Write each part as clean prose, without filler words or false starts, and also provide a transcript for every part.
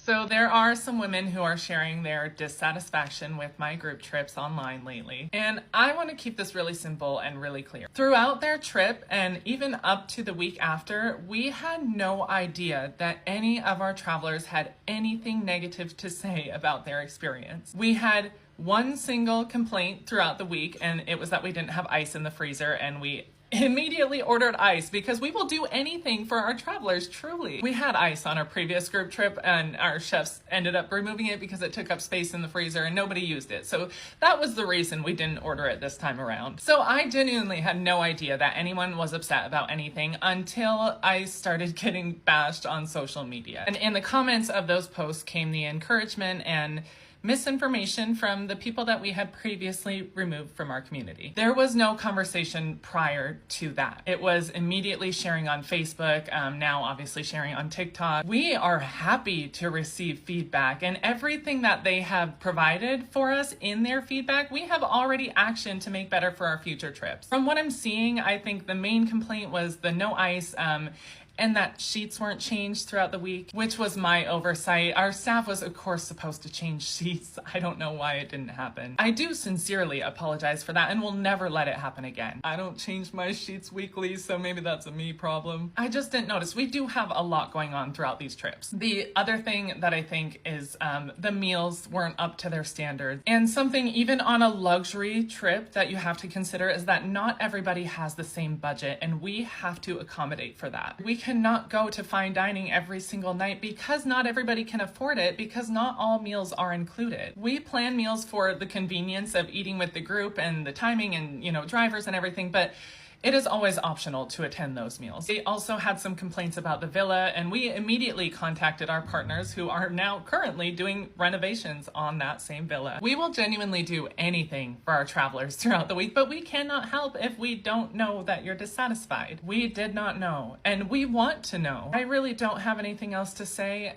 So there are some women who are sharing their dissatisfaction with my group trips online lately. And I want to keep this really simple and really clear. Throughout their trip and even up to the week after, we had no idea that any of our travelers had anything negative to say about their experience. We had one single complaint throughout the week, and it was that we didn't have ice in the freezer, and we immediately ordered ice because we will do anything for our travelers, truly. We had ice on our previous group trip and our chefs ended up removing it because it took up space in the freezer and nobody used it. So that was the reason we didn't order it this time around. So I genuinely had no idea that anyone was upset about anything until I started getting bashed on social media. And in the comments of those posts came the encouragement and misinformation from the people that we had previously removed from our community. There was no conversation prior to that. It was immediately sharing on Facebook, now obviously sharing on TikTok. We are happy to receive feedback, and everything that they have provided for us in their feedback, we have already actioned to make better for our future trips. From what I'm seeing, I think the main complaint was the no ice, and that sheets weren't changed throughout the week, which was my oversight. Our staff was, of course, supposed to change sheets. I don't know why it didn't happen. I do sincerely apologize for that and will never let it happen again. I don't change my sheets weekly, so maybe that's a me problem. I just didn't notice. We do have a lot going on throughout these trips. The other thing that I think is the meals weren't up to their standards. And something even on a luxury trip that you have to consider is that not everybody has the same budget, and we have to accommodate for that. We cannot go to fine dining every single night because not everybody can afford it, because not all meals are included. We plan meals for the convenience of eating with the group and the timing and, drivers and everything, but it is always optional to attend those meals. They also had some complaints about the villa, and we immediately contacted our partners who are now currently doing renovations on that same villa. We will genuinely do anything for our travelers throughout the week, but we cannot help if we don't know that you're dissatisfied. We did not know, and we want to know. I really don't have anything else to say.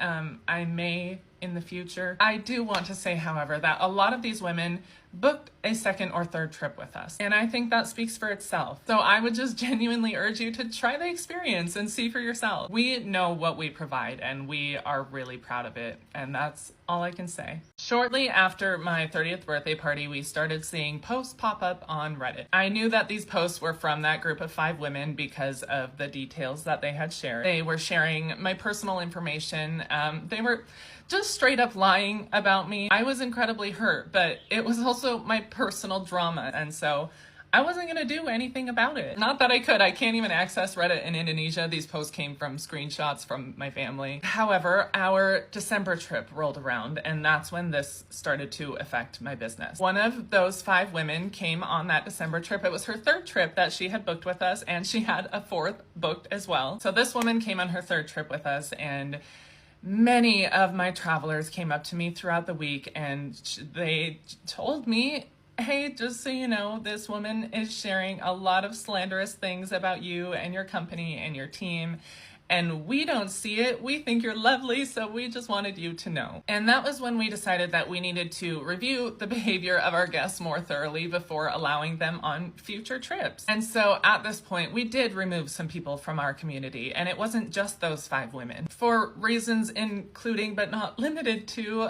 I may in the future. I do want to say, however, that a lot of these women booked a second or third trip with us, and I think that speaks for itself. So I would just genuinely urge you to try the experience and see for yourself. We know what we provide, and we are really proud of it, and that's all I can say. Shortly after my 30th birthday party, we started seeing posts pop up on Reddit. I knew that these posts were from that group of 5 women because of the details that they had shared. They were sharing my personal information. They were just straight up lying about me. I was incredibly hurt, but it was also my personal drama, and so I wasn't gonna do anything about it. Not that I could. I can't even access Reddit in Indonesia. These posts came from screenshots from my family. However, our December trip rolled around, and that's when this started to affect my business. One of those 5 women came on that December trip. It was her 3rd trip that she had booked with us, and she had a 4th booked as well. So this woman came on her 3rd trip with us, and many of my travelers came up to me throughout the week, and they told me, hey, just so you know, this woman is sharing a lot of slanderous things about you and your company and your team, and we don't see it. We think you're lovely, so we just wanted you to know. And that was when we decided that we needed to review the behavior of our guests more thoroughly before allowing them on future trips. And so at this point, we did remove some people from our community, and it wasn't just those 5 women. For reasons including but not limited to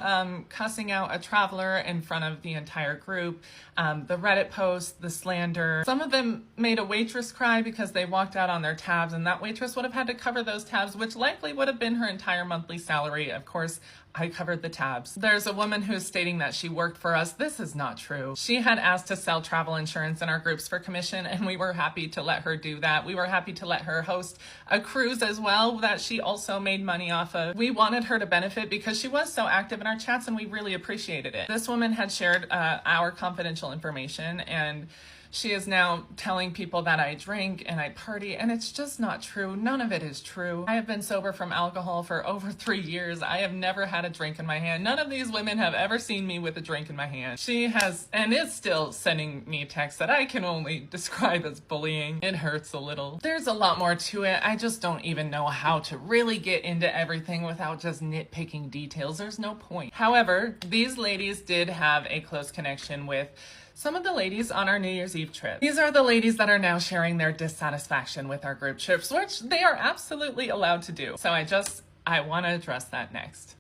cussing out a traveler in front of the entire group, the Reddit posts, the slander. Some of them made a waitress cry because they walked out on their tabs, and that waitress would have had to cover those tabs, which likely would have been her entire monthly salary. Of course, I covered the tabs. There's a woman who's stating that she worked for us. This is not true. She had asked to sell travel insurance in our groups for commission, and we were happy to let her do that. We were happy to let her host a cruise as well that she also made money off of. We wanted her to benefit because she was so active in our chats, and we really appreciated it. This woman had shared our confidential information, and she is now telling people that I drink and I party, and it's just not true. None of it is true. I have been sober from alcohol for over 3 years. I have never had a drink in my hand. None of these women have ever seen me with a drink in my hand. She has, and is still sending me texts that I can only describe as bullying. It hurts a little. There's a lot more to it. I just don't even know how to really get into everything without just nitpicking details. There's no point. However, these ladies did have a close connection with some of the ladies on our New Year's Eve trip. These are the ladies that are now sharing their dissatisfaction with our group trips, which they are absolutely allowed to do. So I want to address that next.